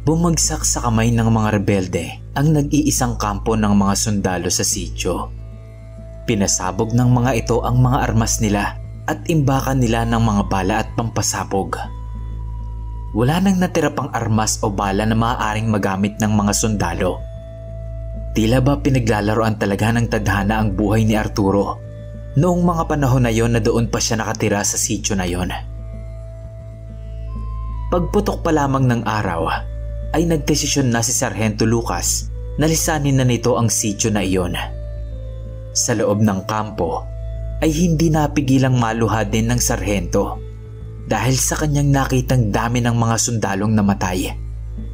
Bumagsak sa kamay ng mga rebelde ang nag-iisang kampo ng mga sundalo sa sityo. Pinasabog ng mga ito ang mga armas nila at imbakan nila ng mga bala at pampasabog. Wala nang natira pang armas o bala na maaaring magamit ng mga sundalo. Tila ba pinaglalaroan talaga ng tadhana ang buhay ni Arturo noong mga panahon na yon na doon pa siya nakatira sa sityo na yon. Pagputok pa lamang ng araw ay nagdesisyon na si Sargento Lucas na lisanin na nito ang sityo na iyon. Sa loob ng kampo ay hindi napigilang maluha din ng sarhento dahil sa kanyang nakitang dami ng mga sundalong namatay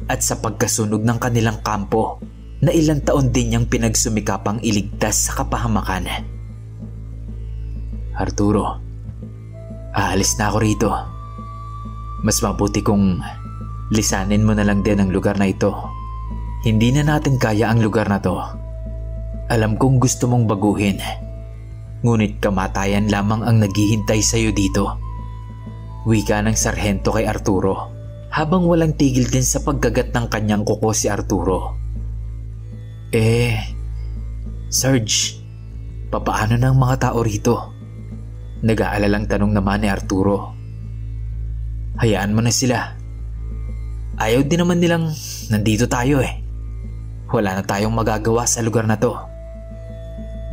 at sa pagkasunog ng kanilang kampo na ilang taon din niyang pinagsumikapang iligtas sa kapahamakan. Arturo, aalis na ako rito. Mas mabuti kung lisanin mo na lang din ang lugar na ito. Hindi na natin kaya ang lugar na to. Alam kong gusto mong baguhin, ngunit kamatayan lamang ang naghihintay sa iyo dito. Wika ng sarhento kay Arturo habang walang tigil din sa pagkagat ng kanyang kuko si Arturo. Sarge, papaano ng mga tao rito? Nag-aalalang tanong naman ni Arturo. Hayaan mo na sila. Ayaw din naman nilang nandito tayo eh. Wala na tayong magagawa sa lugar na to.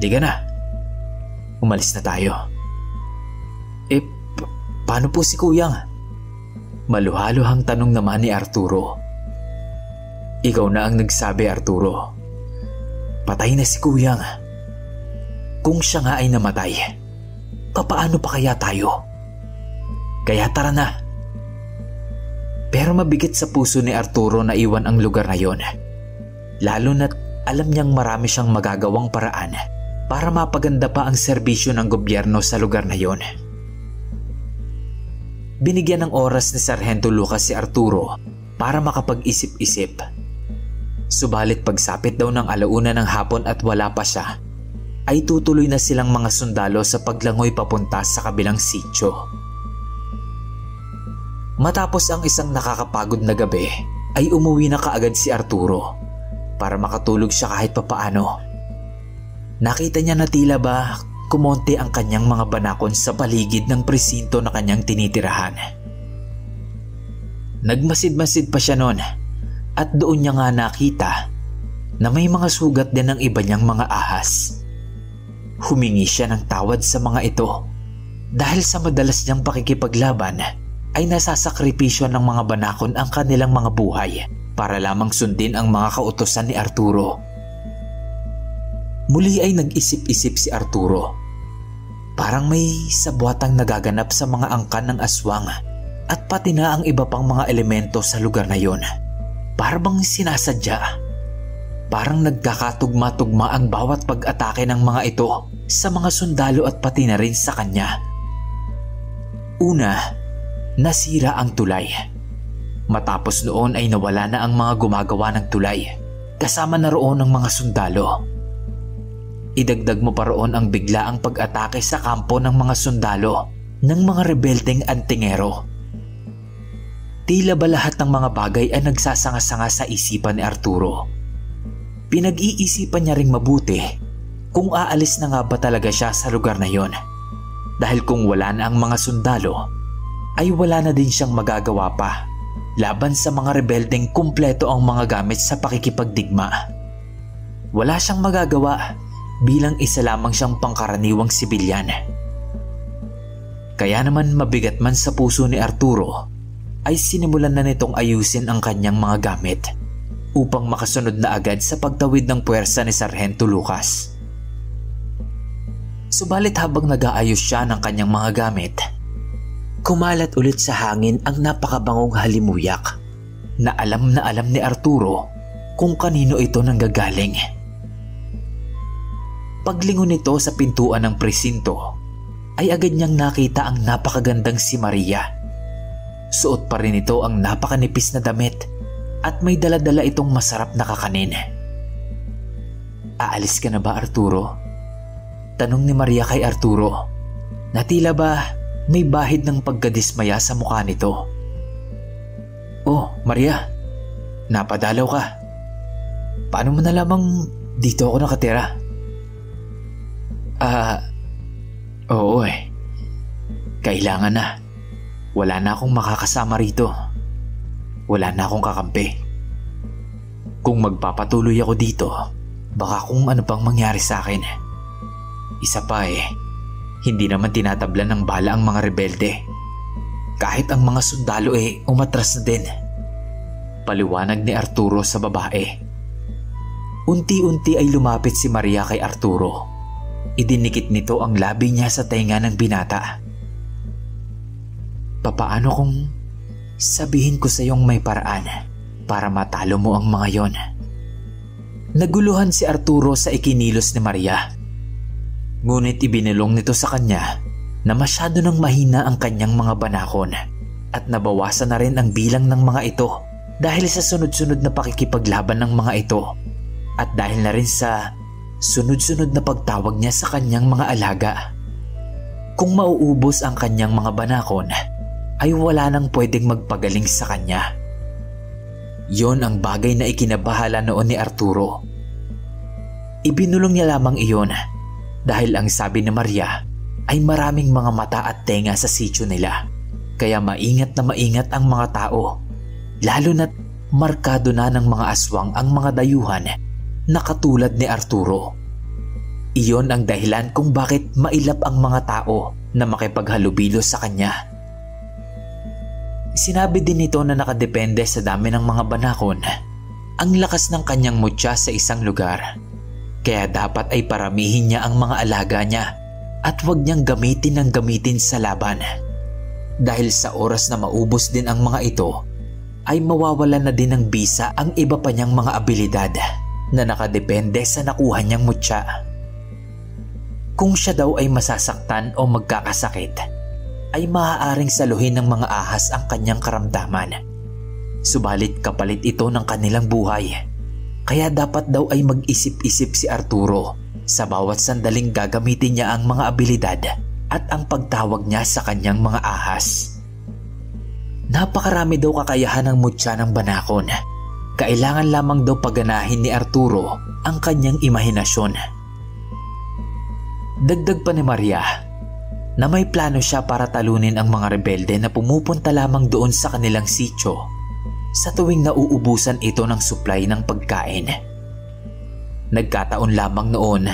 Di ka na. Umalis na tayo. Paano po si Kuyang? Maluhaluhang tanong naman ni Arturo. Ikaw na ang nagsabi, Arturo. Patay na si Kuyang. Kung siya nga ay namatay, papaano pa kaya tayo? Kaya tara na. Pero mabigat sa puso ni Arturo na iwan ang lugar na yon. Lalo na't alam niyang marami siyang magagawang paraan para mapaganda pa ang serbisyo ng gobyerno sa lugar na yon. Binigyan ng oras ni Sargento Lucas si Arturo para makapag-isip-isip. Subalit pagsapit daw ng alauna ng hapon at wala pa siya, ay tutuloy na silang mga sundalo sa paglangoy papunta sa kabilang sityo. Matapos ang isang nakakapagod na gabi ay umuwi na kaagad si Arturo para makatulog siya kahit papaano. Nakita niya na tila ba kumonte ang kanyang mga banakon sa paligid ng presinto na kanyang tinitirahan. Nagmasid-masid pa siya noon at doon niya nga nakita na may mga sugat din ng iba niyang mga ahas. Humingi siya ng tawad sa mga ito dahil sa madalas niyang pakikipaglaban ay nasasakripisyo ng mga banakon ang kanilang mga buhay para lamang sundin ang mga kautusan ni Arturo. Muli ay nag-isip-isip si Arturo. Parang may sabwatang nagaganap sa mga angkan ng aswang at pati na ang iba pang mga elemento sa lugar na yon. Parang sinasadya. Parang nagkakatugma-tugma ang bawat pag-atake ng mga ito sa mga sundalo at pati na rin sa kanya. Una, nasira ang tulay. Matapos noon ay nawala na ang mga gumagawa ng tulay, kasama na roon ang mga sundalo. Idagdag mo pa roon ang biglaang pag-atake sa kampo ng mga sundalo ng mga rebeldeng antingero. Tila ba lahat ng mga bagay ay nagsasanga-sanga sa isipan ni Arturo. Pinag-iisipan niya ring mabuti kung aalis na nga ba talaga siya sa lugar na yon. Dahil kung wala na ang mga sundalo, ay wala na din siyang magagawa pa laban sa mga rebeldeng kumpleto ang mga gamit sa pakikipagdigma. Wala siyang magagawa bilang isa lamang siyang pangkaraniwang sibilyan. Kaya naman mabigat man sa puso ni Arturo, ay sinimulan na nitong ayusin ang kanyang mga gamit upang makasunod na agad sa pagtawid ng puwersa ni Sargento Lucas. Subalit habang nag-aayos siya ng kanyang mga gamit, kumalat ulit sa hangin ang napakabangong halimuyak na alam ni Arturo kung kanino ito nanggagaling. Paglingon nito sa pintuan ng presinto, ay agad niyang nakita ang napakagandang si Maria. Suot pa rin ito ang napakanipis na damit at may dala-dala itong masarap na kakanin. "Aalis ka na ba, Arturo?" tanong ni Maria kay Arturo, na tila ba may bahid ng pagkadismaya sa mukha nito. "Oh, Maria, napadalaw ka. Paano mo nalamang dito ako nakatira? Oo eh. Kailangan na. Wala na akong makakasama rito. Wala na akong kakampi. Kung magpapatuloy ako dito, baka kung ano pang mangyari sa akin. Isa pa eh, hindi naman tinatablan ng bala ang mga rebelde. Kahit ang mga sundalo umatras na din. Paliwanag ni Arturo sa babae. Unti-unti ay lumapit si Maria kay Arturo. Idinikit nito ang labi niya sa tainga ng binata. Papaano kung sabihin ko sa iyong may paraan para matalo mo ang mga yon? Naguluhan si Arturo sa ikinilos ni Maria. Ngunit ibinulong nito sa kanya na masyado nang mahina ang kanyang mga banakon at nabawasan na rin ang bilang ng mga ito dahil sa sunod-sunod na pakikipaglaban ng mga ito at dahil na rin sa sunod-sunod na pagtawag niya sa kanyang mga alaga. Kung mauubos ang kanyang mga banakon, ay wala nang pwedeng magpagaling sa kanya. Yon ang bagay na ikinabahala noon ni Arturo. Ibinulong niya lamang iyon dahil ang sabi ni Maria ay maraming mga mata at tenga sa sityo nila, kaya maingat na maingat ang mga tao, lalo na't markado na ng mga aswang ang mga dayuhan na katulad ni Arturo. Iyon ang dahilan kung bakit mailap ang mga tao na makipaghalubilo sa kanya. Sinabi din nito na nakadepende sa dami ng mga banakon ang lakas ng kanyang mutya sa isang lugar. Kaya dapat ay paramihin niya ang mga alaga niya at huwag niyang gamitin ng gamitin sa laban. Dahil sa oras na maubos din ang mga ito, ay mawawalan na din ng bisa ang iba pa niyang mga abilidad na nakadepende sa nakuha niyang mutya. Kung siya daw ay masasaktan o magkakasakit, ay maaaring saluhin ng mga ahas ang kanyang karamdaman. Subalit kapalit ito ng kanilang buhay. Kaya dapat daw ay mag-isip-isip si Arturo sa bawat sandaling gagamitin niya ang mga abilidad at ang pagtawag niya sa kanyang mga ahas. Napakarami daw kakayahan ng mutya ng banakon. Kailangan lamang daw paganahin ni Arturo ang kanyang imahinasyon. Dagdag pa ni Maria na may plano siya para talunin ang mga rebelde na pumupunta lamang doon sa kanilang sityo sa tuwing nauubusan ito ng supply ng pagkain. Nagkataon lamang noon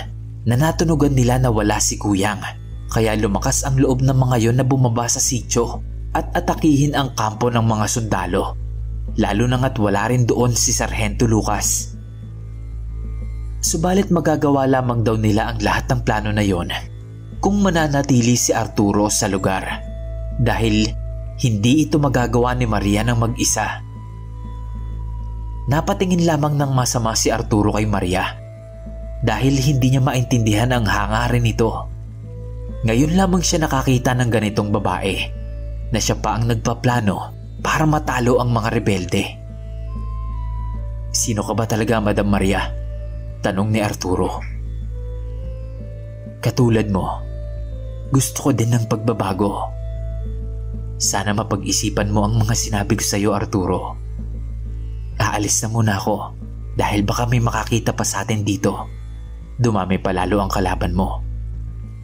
na natunugan nila na wala si Kuyang, kaya lumakas ang loob ng mga yon na bumaba sa sityo at atakihin ang kampo ng mga sundalo, lalo na nga't wala rin doon si Sargento Lucas. Subalit magagawa lamang daw nila ang lahat ng plano na yon kung mananatili si Arturo sa lugar, dahil hindi ito magagawa ni Maria ng mag-isa. Napatingin lamang ng masama si Arturo kay Maria dahil hindi niya maintindihan ang hangarin nito. Ngayon lamang siya nakakita ng ganitong babae na siya pa ang nagpaplano para matalo ang mga rebelde. "Sino ka ba talaga, Madam Maria?" tanong ni Arturo. "Katulad mo, gusto ko din ng pagbabago. Sana mapag-isipan mo ang mga sinabi ko sa iyo, Arturo. Aalis na muna ako dahil baka may makakita pa sa atin dito. Dumami pa lalo ang kalaban mo,"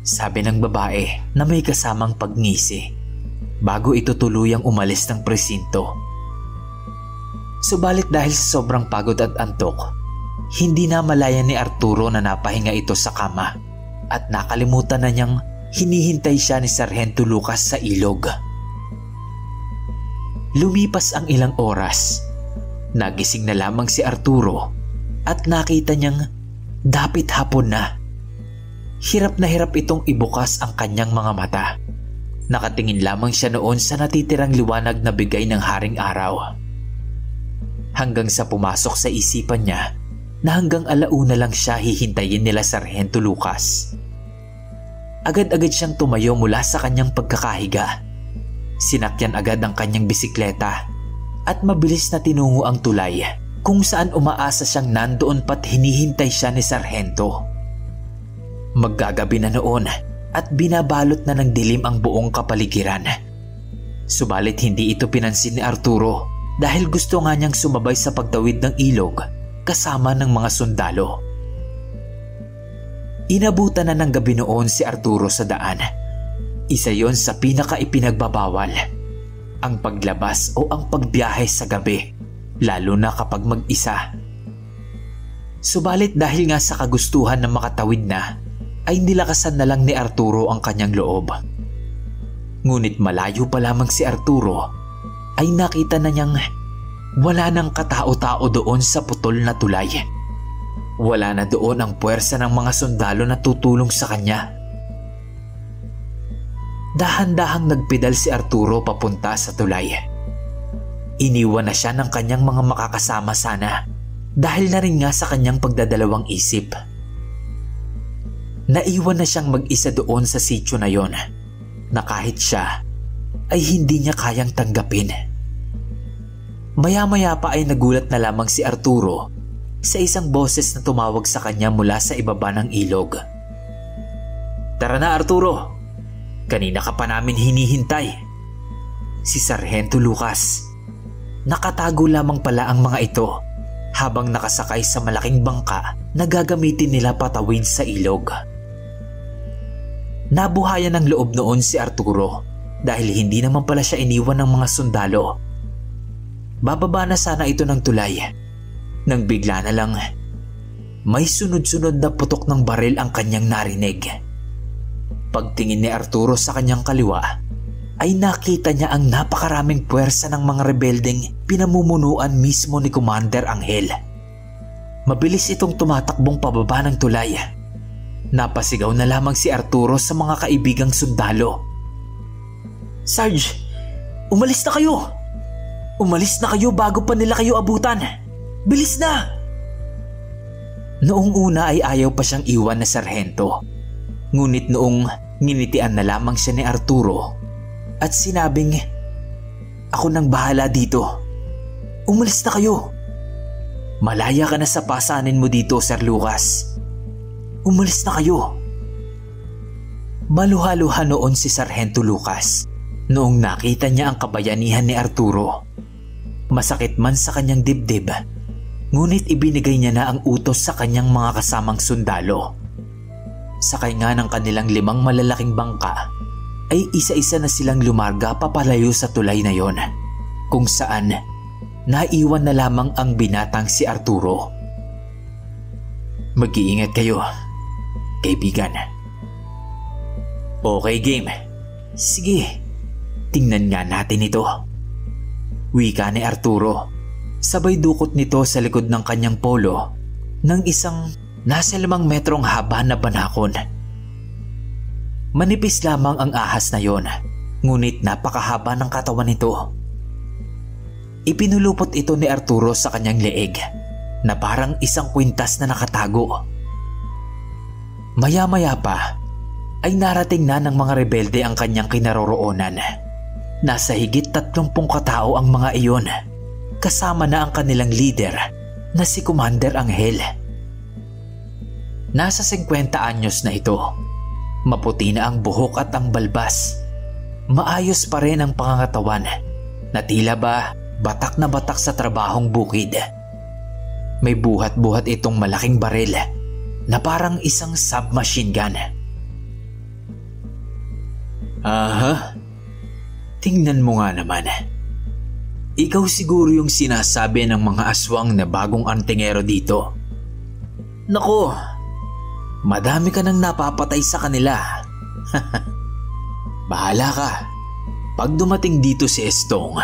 sabi ng babae na may kasamang pagngisi bago ito tuluyang umalis ng presinto. Subalit dahil sa sobrang pagod at antok, hindi na malaya ni Arturo na napahinga ito sa kama at nakalimutan na niyang hinihintay siya ni Sargento Lucas sa ilog. Lumipas ang ilang oras. Nagising na lamang si Arturo at nakita niyang dapit hapon na. Hirap na hirap itong ibukas ang kanyang mga mata. Nakatingin lamang siya noon sa natitirang liwanag na bigay ng haring araw. Hanggang sa pumasok sa isipan niya na hanggang alauna lang siya hihintayin nila Sargento Lucas. Agad-agad siyang tumayo mula sa kanyang pagkakahiga. Sinakyan agad ang kanyang bisikleta at mabilis na tinungo ang tulay kung saan umaasa siyang nandoon pa't hinihintay siya ni Sargento. Maggagabi na noon at binabalot na ng dilim ang buong kapaligiran. Subalit hindi ito pinansin ni Arturo dahil gusto nga niyang sumabay sa pagtawid ng ilog kasama ng mga sundalo. Inabutan na ng gabi noon si Arturo sa daan. Isa yon sa pinaka-ipinagbabawal, ang paglabas o ang pagbiyahe sa gabi, lalo na kapag mag-isa. Subalit dahil nga sa kagustuhan na makatawid na, ay nilakasan na lang ni Arturo ang kanyang loob. Ngunit malayo pa lamang si Arturo ay nakita na niyang wala nang katao-tao doon sa putol na tulay. Wala na doon ang puwersa ng mga sundalo na tutulong sa kanya. Dahan-dahang nagpedal si Arturo papunta sa tulay. Iniwan na siya ng kanyang mga makakasama sana dahil na rin nga sa kanyang pagdadalawang isip. Naiwan na siyang mag-isa doon sa sitio na yon na kahit siya ay hindi niya kayang tanggapin. Maya-maya pa ay nagulat na lamang si Arturo sa isang boses na tumawag sa kanya mula sa ibaba ng ilog. "Tara na, Arturo! Kanina ka pa namin hinihintay." Si Sargento Lucas. Nakatago lamang pala ang mga ito habang nakasakay sa malaking bangka na gagamitin nila patawid sa ilog. Nabuhayan ng loob noon si Arturo dahil hindi naman pala siya iniwan ng mga sundalo. Bababa na sana ito ng tulay nang bigla na lang may sunod-sunod na putok ng baril ang kanyang narinig. Pagtingin ni Arturo sa kanyang kaliwa ay nakita niya ang napakaraming puwersa ng mga rebeldeng pinamumunuan mismo ni Commander Angel. Mabilis itong tumatakbong pababa ng tulay. Napasigaw na lamang si Arturo sa mga kaibigang sundalo. "Sarge, umalis na kayo! Umalis na kayo bago pa nila kayo abutan! Bilis na!" Noong una ay ayaw pa siyang iwan na sarhento. Ngunit noong nginitian na lamang siya ni Arturo at sinabing, "Ako nang bahala dito. Umalis na kayo. Malaya ka na sa pasanin mo dito, Sir Lucas. Umalis na kayo." Maluha-luha noon si Sargento Lucas noong nakita niya ang kabayanihan ni Arturo. Masakit man sa kanyang dibdib, ngunit ibinigay niya na ang utos sa kanyang mga kasamang sundalo. Sakay nga ng kanilang 5 malalaking bangka ay isa-isa na silang lumarga papalayo sa tulay na yon, kung saan naiwan na lamang ang binatang si Arturo. "Mag-iingat kayo, kaibigan." "Okay, game. Sige, tingnan nga natin ito," wika ni Arturo. Sabay dukot nito sa likod ng kanyang polo ng isang nasa 5 metrong haba na banakon. Manipis lamang ang ahas na yon, ngunit napakahaba ng katawan nito. Ipinulupot ito ni Arturo sa kanyang leeg na parang isang kwintas na nakatago. Maya-maya pa ay narating na ng mga rebelde ang kanyang kinaroroonan. Nasa higit 30 katao ang mga iyon, kasama na ang kanilang leader na si Commander Angel. Nasa 50 anyos na ito. Maputi na ang buhok at ang balbas. Maayos pa rin ang pangangatawan na tila ba batak na batak sa trabahong bukid. May buhat-buhat itong malaking baril na parang isang submachine gun. "Aha, tingnan mo nga naman. Ikaw siguro yung sinasabi ng mga aswang na bagong antingero dito. Nako, madami ka nang napapatay sa kanila." "Bahala ka. Pag dumating dito si Estong,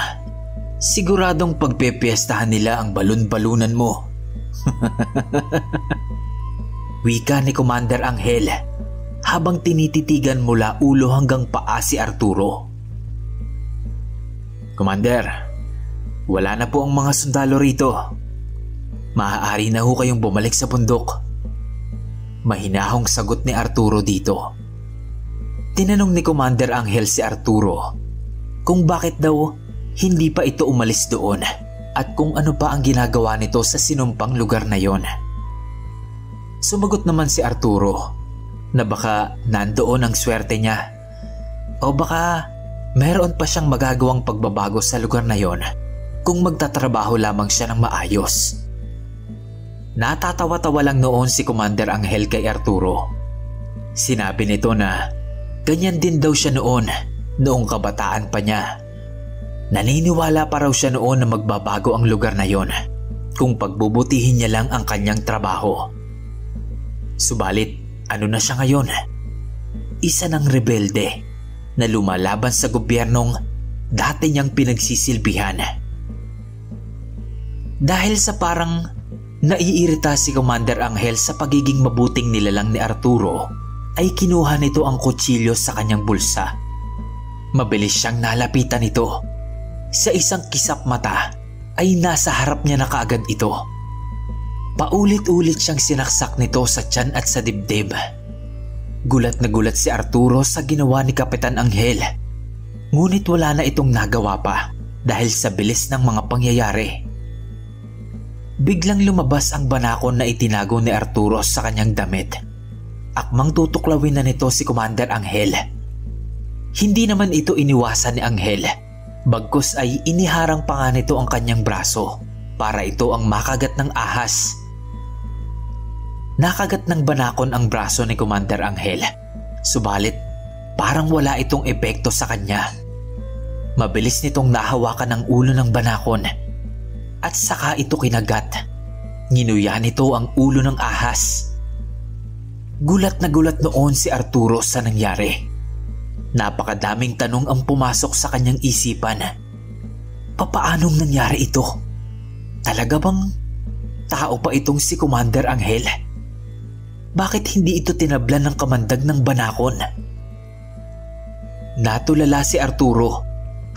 siguradong pagpepiestahan nila ang balon-balunan mo." Wika ni Commander Angel habang tinititigan mula ulo hanggang paa si Arturo. "Commander, wala na po ang mga sundalo rito. Maaari na ho kayong bumalik sa bundok." Mahinahong sagot ni Arturo dito. Tinanong ni Commander Angel si Arturo kung bakit daw hindi pa ito umalis doon at kung ano pa ang ginagawa nito sa sinumpang lugar na yon. Sumagot naman si Arturo na baka nandoon ang swerte niya o baka meron pa siyang magagawang pagbabago sa lugar na yon kung magtatrabaho lamang siya ng maayos. Natatawa-tawa lang noon si Commander Angel kay Arturo. Sinabi nito na ganyan din daw siya noong kabataan pa niya. Naniniwala pa raw siya noon na magbabago ang lugar na yon kung pagbubutihin niya lang ang kanyang trabaho. Subalit, ano na siya ngayon? Isa ng rebelde na lumalaban sa gobyernong dati niyang pinagsisilbihan. Dahil sa parang naiirita si Commander Angel sa pagiging mabuting nilalang ni Arturo, ay kinuha nito ang kutsilyo sa kanyang bulsa. Mabilis siyang nalapitan nito. Sa isang kisap mata ay nasa harap niya na kaagad ito. Paulit-ulit siyang sinaksak nito sa tiyan at sa dibdib. Gulat na gulat si Arturo sa ginawa ni Kapitan Angel. Ngunit wala na itong nagawa pa dahil sa bilis ng mga pangyayari. Biglang lumabas ang banakon na itinago ni Arturo sa kanyang damit. Akmang tutuklawin na nito si Commander Angel. Hindi naman ito iniwasan ni Angel. Bagkus ay iniharang pa nga nito ang kanyang braso para ito ang makagat ng ahas. Nakagat ng banakon ang braso ni Commander Angel. Subalit, parang wala itong epekto sa kanya. Mabilis nitong nahawakan ang ulo ng banakon at saka ito kinagat. Nginuya nito ang ulo ng ahas. Gulat na gulat noon si Arturo sa nangyari. Napakadaming tanong ang pumasok sa kanyang isipan. Papaanong nangyari ito? Talaga bang tao pa itong si Commander Angel? Bakit hindi ito tinablan ng kamandag ng banakon? Natulala si Arturo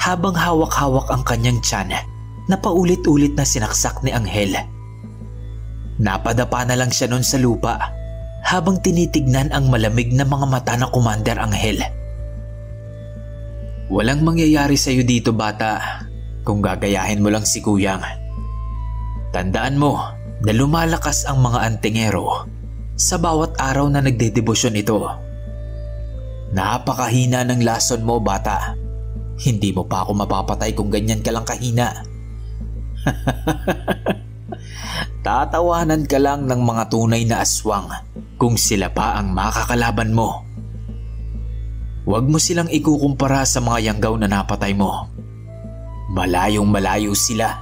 habang hawak-hawak ang kanyang tiyan na paulit-ulit na sinaksak ni Angel. Napadapa na lang siya noon sa lupa habang tinitignan ang malamig na mga mata ng Commander Angel. Walang mangyayari sa iyo dito, bata, kung gagayahin mo lang si Kuyang. Tandaan mo na lumalakas ang mga antingero sa bawat araw na nagdedebosyon ito. Napakahina ng lason mo, bata. Hindi mo pa ako mapapatay kung ganyan ka lang kahina. Tatawanan ka lang ng mga tunay na aswang kung sila pa ang makakalaban mo. Huwag mo silang ikukumpara sa mga yanggaw na napatay mo. Malayong malayo sila.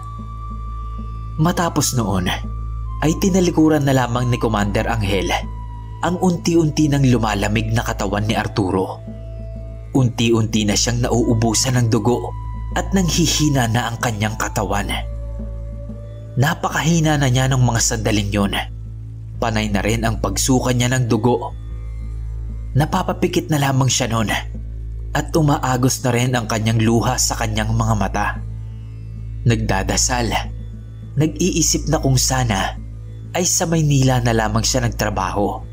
Matapos noon, ay tinalikuran na lamang ni Commander Angel ang unti-unti nang lumalamig na katawan ni Arturo. Unti-unti na siyang nauubusan ng dugo at nanghihina na ang kanyang katawan. Napakahina na niya ng mga sandaling yun. Panay na rin ang pagsuka niya ng dugo. Napapapikit na lamang siya noon at umaagos na rin ang kanyang luha sa kanyang mga mata. Nagdadasal, nag-iisip na kung sana ay sa Maynila na lamang siya nagtrabaho.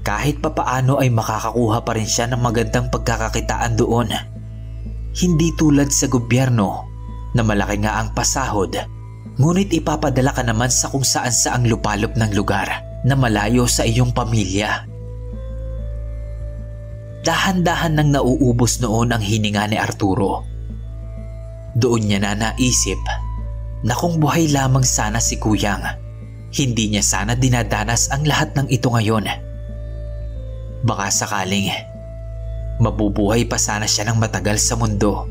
Kahit papaano ay makakakuha pa rin siya ng magandang pagkakakitaan doon. Hindi tulad sa gobyerno na malaki nga ang pasahod, ngunit ipapadala ka naman sa kung saan saang lupalop ng lugar na malayo sa iyong pamilya. Dahan-dahan nang nauubos noon ang hininga ni Arturo. Doon niya na naisip na kung buhay lamang sana si Kuyang, hindi niya sana dinadanas ang lahat ng ito ngayon. Baka sakaling mabubuhay pa sana siya ng matagal sa mundo.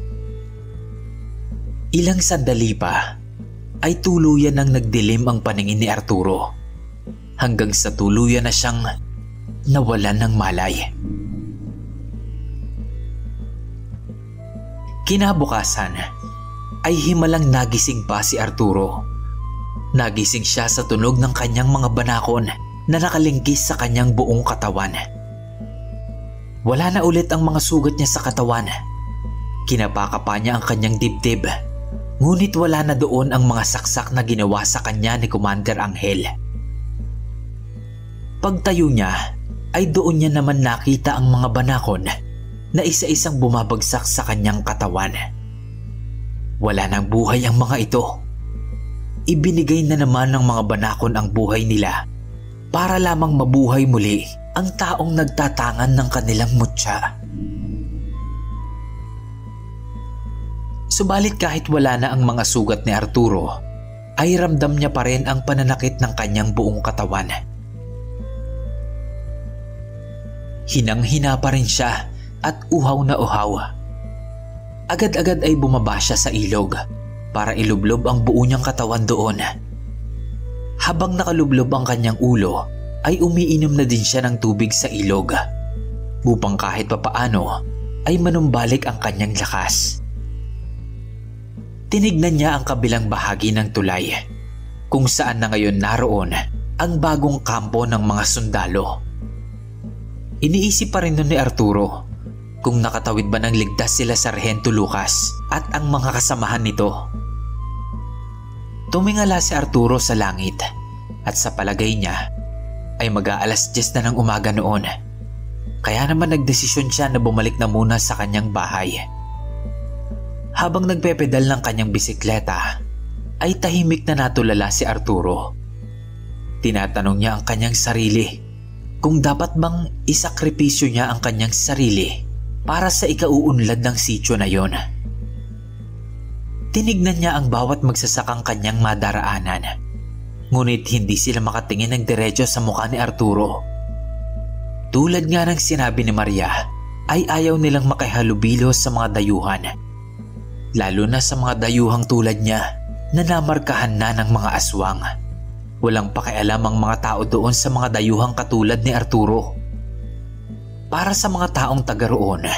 Ilang sandali pa ay tuluyan nang nagdilim ang paningin ni Arturo hanggang sa tuluyan na siyang nawalan ng malay. Kinabukasan ay himalang nagising pa si Arturo. Nagising siya sa tunog ng kanyang mga banakon na nakalingkis sa kanyang buong katawan. Wala na ulit ang mga sugat niya sa katawan. Kinapaka pa niya ang kanyang dibdib, ngunit wala na doon ang mga saksak na ginawa sa kanya ni Commander Angel. Pagtayo niya ay doon niya naman nakita ang mga banakon na isa-isang bumabagsak sa kanyang katawan. Wala nang buhay ang mga ito. Ibinigay na naman ng mga banakon ang buhay nila para lamang mabuhay muli ang taong nagtatangan ng kanilang mutya. Subalit kahit wala na ang mga sugat ni Arturo, ay ramdam niya pa rin ang pananakit ng kanyang buong katawan. Hinang-hina pa rin siya at uhaw na uhaw. Agad-agad ay bumaba siya sa ilog para ilublob ang buo niyang katawan doon. Habang nakalublob ang kanyang ulo, ay umiinom na din siya ng tubig sa ilog upang kahit papaano ay manumbalik ang kanyang lakas. Tinignan niya ang kabilang bahagi ng tulay kung saan na ngayon naroon ang bagong kampo ng mga sundalo. Iniisip pa rin nun ni Arturo kung nakatawid ba ng ligtas sila Sargento Lucas at ang mga kasamahan nito. Tumingala si Arturo sa langit at sa palagay niya ay mag-aalas 10 na ng umaga noon. Kaya naman nagdesisyon siya na bumalik na muna sa kanyang bahay. Habang nagpepedal ng kanyang bisikleta, ay tahimik na natulala si Arturo. Tinatanong niya ang kanyang sarili kung dapat bang isakripisyo niya ang kanyang sarili para sa ikauunlad ng sityo na yon. Tinignan niya ang bawat magsasakang kanyang madaraanan, ngunit hindi sila makatingin ng diretso sa mukha ni Arturo. Tulad nga ng sinabi ni Maria, ay ayaw nilang makihalubilo sa mga dayuhan, lalo na sa mga dayuhang tulad niya na namarkahan na ng mga aswang. Walang pakialam ang mga tao doon sa mga dayuhang katulad ni Arturo. Para sa mga taong taga roon,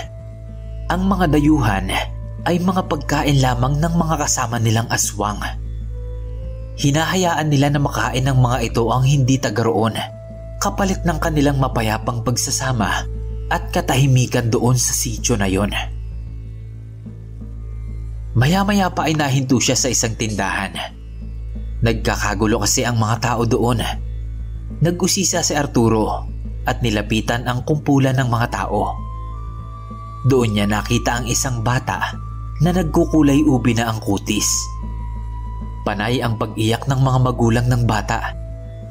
ang mga dayuhan ay mga pagkain lamang ng mga kasama nilang aswang. Hinahayaan nila na makain ng mga ito ang hindi taga roon, kapalit ng kanilang mapayapang pagsasama at katahimikan doon sa sityo na yon. Maya-maya pa ay nahinto siya sa isang tindahan. Nagkakagulo kasi ang mga tao doon. Nag-usisa si Arturo at nilapitan ang kumpulan ng mga tao. Doon niya nakita ang isang bata na nagkukulay ubi na ang kutis. Panay ang pag-iyak ng mga magulang ng bata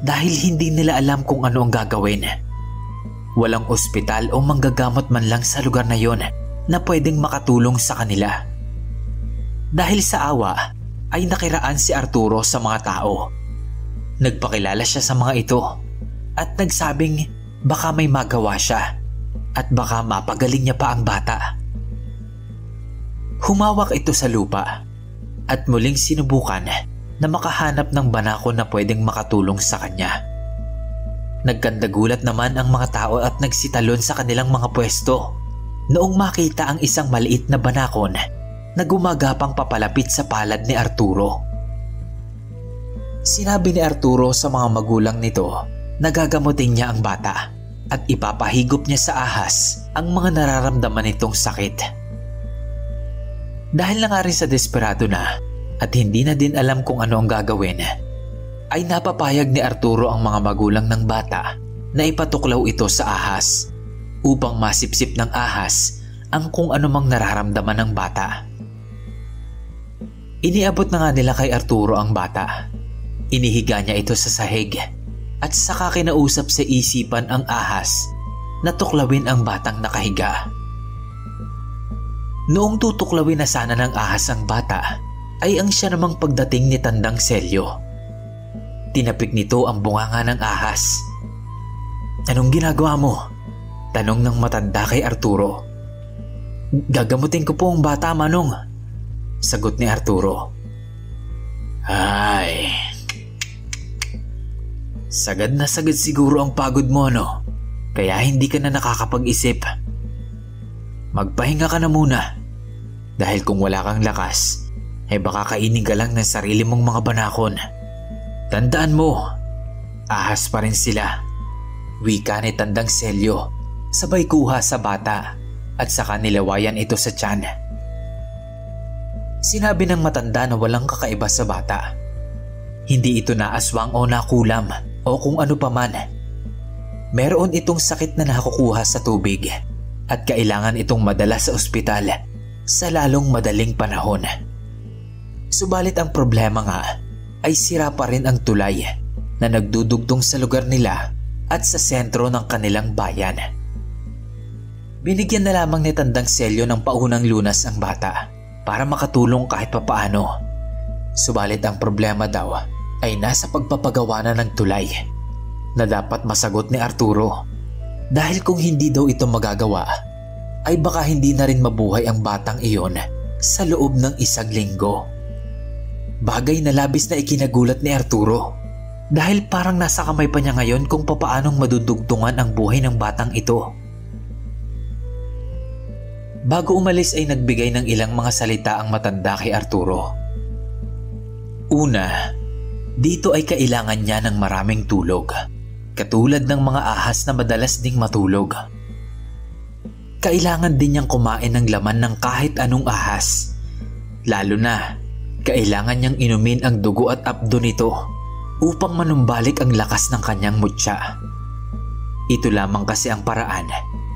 dahil hindi nila alam kung ano ang gagawin. Walang ospital o manggagamot man lang sa lugar na yon na pwedeng makatulong sa kanila. Dahil sa awa ay nakiraan si Arturo sa mga tao. Nagpakilala siya sa mga ito at nagsabing baka may magawa siya at baka mapagaling niya pa ang bata. Humawak ito sa lupa at muling sinubukan na makahanap ng banako na pwedeng makatulong sa kanya. Nagkandagulat naman ang mga tao at nagsitalon sa kanilang mga pwesto noong makita ang isang maliit na banakon na gumagapang papalapit sa palad ni Arturo. Sinabi ni Arturo sa mga magulang nito na gagamutin niya ang bata at ipapahigop niya sa ahas ang mga nararamdaman nitong sakit. Dahil na nga rin sa desperado na at hindi na din alam kung ano ang gagawin, ay napapayag ni Arturo ang mga magulang ng bata na ipatuklaw ito sa ahas upang masipsip ng ahas ang kung anumang nararamdaman ng bata. Iniabot na nga nila kay Arturo ang bata. Inihiga niya ito sa sahig at saka kinausap sa isipan ang ahas na tuklawin ang batang nakahiga. Noong tutuklawin na sana ng ahas ang bata, ay ang siya namang pagdating ni Tandang Celio. Tinapik nito ang bunganga ng ahas. "Anong ginagawa mo?" tanong ng matanda kay Arturo. "Gagamutin ko po ang bata, Manong," sagot ni Arturo. "Ay, sagad na sagad siguro ang pagod mo, no? Kaya hindi ka na nakakapag-isip. Magpahinga ka na muna. Dahil kung wala kang lakas, ay baka kainin ka lang ng sarili mong mga banakon. Tandaan mo, ahas pa rin sila." Wika ni Tandang Celio, sabay kuha sa bata at saka nilawayan ito sa tiyan. Sinabi ng matanda na walang kakaiba sa bata. Hindi ito naaswang o nakulam o kung ano paman. Meron itong sakit na nakukuha sa tubig at kailangan itong madala sa ospital sa lalong madaling panahon. Subalit ang problema nga ay sira pa rin ang tulay na nagdudugtong sa lugar nila at sa sentro ng kanilang bayan. Binigyan na lamang ni Tandang Celio ng paunang lunas ang bata para makatulong kahit papaano. Subalit ang problema daw ay nasa pagpapagawa na ng tulay na dapat masagot ni Arturo. Dahil kung hindi daw ito magagawa, ay baka hindi na rin mabuhay ang batang iyon sa loob ng 1 linggo. Bagay na labis na ikinagulat ni Arturo dahil parang nasa kamay pa niya ngayon kung papaanong madudugtungan ang buhay ng batang ito. Bago umalis ay nagbigay ng ilang mga salita ang matanda kay Arturo. Una, dito ay kailangan niya ng maraming tulog, katulad ng mga ahas na madalas ding matulog. Kailangan din niyang kumain ng laman ng kahit anong ahas, lalo na kailangan niyang inumin ang dugo at abdo nito upang manumbalik ang lakas ng kanyang mutya. Ito lamang kasi ang paraan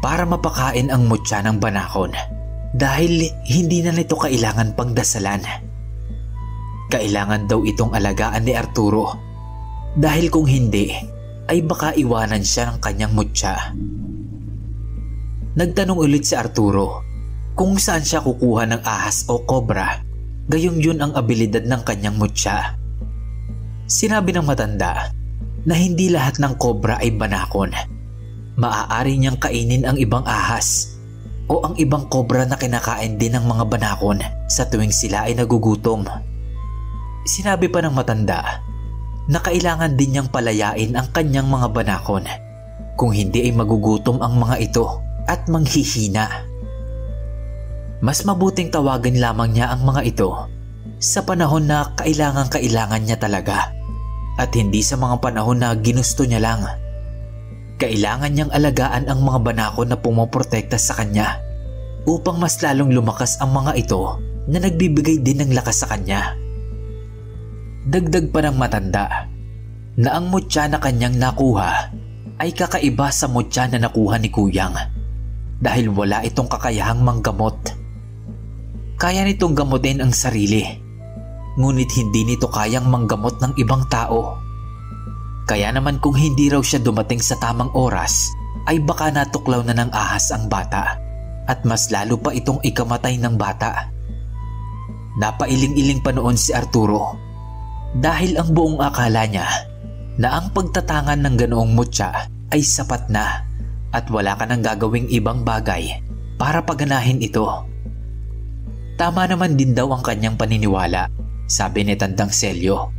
para mapakain ang mutya ng banakon dahil hindi na nito kailangan pang dasalan. Kailangan daw itong alagaan ni Arturo dahil kung hindi ay baka iwanan siya ng kanyang mutya. Nagtanong ulit si Arturo kung saan siya kukuha ng ahas o kobra, gayong yun ang abilidad ng kanyang mutya. Sinabi ng matanda na hindi lahat ng kobra ay banakon. Maaari niyang kainin ang ibang ahas o ang ibang kobra na kinakain din ng mga banakon sa tuwing sila ay nagugutom. Sinabi pa ng matanda na kailangan din niyang palayain ang kanyang mga banakon, kung hindi ay magugutom ang mga ito at manghihina. Mas mabuting tawagan lamang niya ang mga ito sa panahon na kailangan niya talaga at hindi sa mga panahon na ginusto niya lang. Kailangan niyang alagaan ang mga banakon na pumoprotekta sa kanya upang mas lalong lumakas ang mga ito na nagbibigay din ng lakas sa kanya. Dagdag pa ng matanda na ang mutya na kanyang nakuha ay kakaiba sa mutya na nakuha ni Kuyang dahil wala itong kakayahang manggamot. Kaya nitong gamutin ang sarili, ngunit hindi nito kayang manggamot ng ibang tao. Kaya naman kung hindi raw siya dumating sa tamang oras, ay baka natuklaw na ng ahas ang bata at mas lalo pa itong ikamatay ng bata. Napailing-iling pa noon si Arturo dahil ang buong akala niya na ang pagtatangan ng ganoong mutya ay sapat na at wala ka nang gagawing ibang bagay para paganahin ito. Tama naman din daw ang kanyang paniniwala, sabi ni Tandang Celio.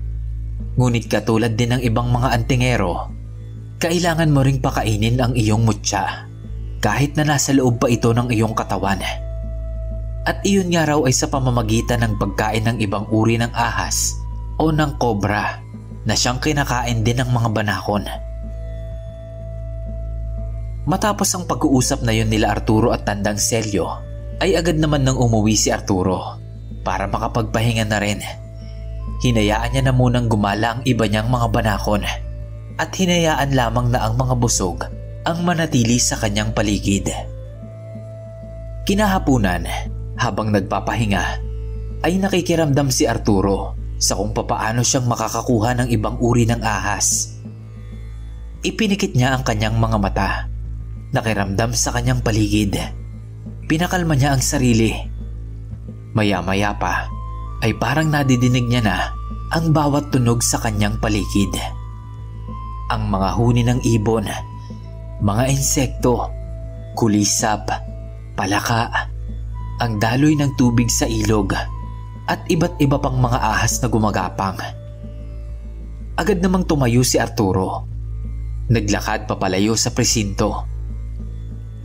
Ngunit katulad din ng ibang mga antingero, kailangan mo ring pakainin ang iyong mutya kahit na nasa loob pa ito ng iyong katawan. At iyon nga raw ay sa pamamagitan ng pagkain ng ibang uri ng ahas o ng kobra na siyang kinakain din ng mga banakon. Matapos ang pag-uusap na yun nila Arturo at Tandang Celio, ay agad naman nang umuwi si Arturo para makapagpahinga na rin. Hinayaan niya na munang gumala ang iba niyang mga banakon at hinayaan lamang na ang mga busog ang manatili sa kanyang paligid. Kinahapunan, habang nagpapahinga, ay nakikiramdam si Arturo sa kung papaano siyang makakakuha ng ibang uri ng ahas. Ipinikit niya ang kanyang mga mata, nakiramdam sa kanyang paligid. Pinakalma niya ang sarili. Maya-maya pa ay parang nadidinig niya na ang bawat tunog sa kanyang paligid. Ang mga huni ng ibon, mga insekto, kulisap, palaka, ang daloy ng tubig sa ilog at iba't iba pang mga ahas na gumagapang. Agad namang tumayo si Arturo. Naglakad papalayo sa presinto.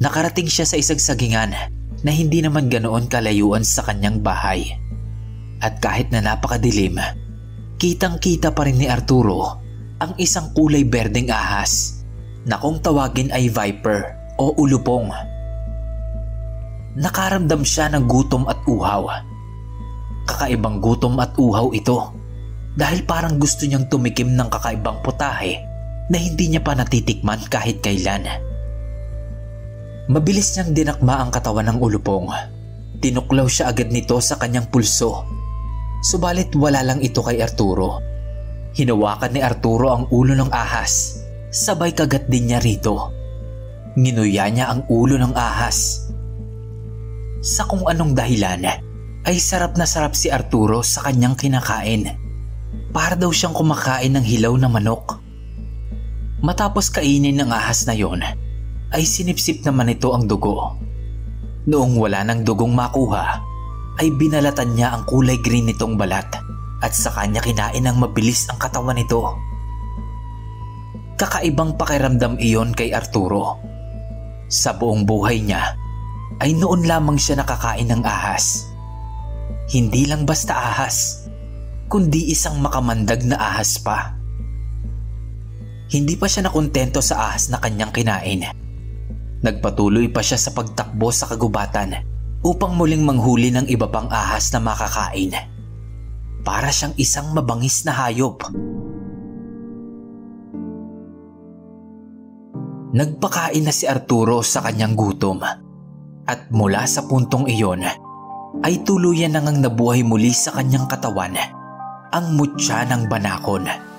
Nakarating siya sa isang sagingan na hindi naman ganoon kalayuan sa kanyang bahay. At kahit na napakadilim, kitang-kita pa rin ni Arturo ang isang kulay berdeng ahas na kung tawagin ay viper o ulupong. Nakaramdam siya ng gutom at uhaw. Kakaibang gutom at uhaw ito dahil parang gusto niyang tumikim ng kakaibang putahe na hindi niya pa natitikman kahit kailan. Mabilis niyang dinakma ang katawan ng ulupong. Tinuklaw siya agad nito sa kanyang pulso. Subalit wala lang ito kay Arturo. Hinawakan ni Arturo ang ulo ng ahas. Sabay kagat din niya rito. Nginuya niya ang ulo ng ahas. Sa kung anong dahilan, ay sarap na sarap si Arturo sa kanyang kinakain. Para daw siyang kumakain ng hilaw na manok. Matapos kainin ng ahas na yon, ay sinipsip naman ito ang dugo. Noong wala ng dugong makuha, ay binalatan niya ang kulay green nitong balat at sa kanya kinain ng mabilis ang katawan nito. Kakaibang pakiramdam iyon kay Arturo. Sa buong buhay niya, ay noon lamang siya nakakain ng ahas. Hindi lang basta ahas, kundi isang makamandag na ahas pa. Hindi pa siya nakontento sa ahas na kanyang kinain. Nagpatuloy pa siya sa pagtakbo sa kagubatan upang muling manghuli ng iba pang ahas na makakain. Para siyang isang mabangis na hayop. Nagpakain na si Arturo sa kanyang gutom at mula sa puntong iyon ay tuluyan nang nabuhay muli sa kanyang katawan ang mutya ng banakon.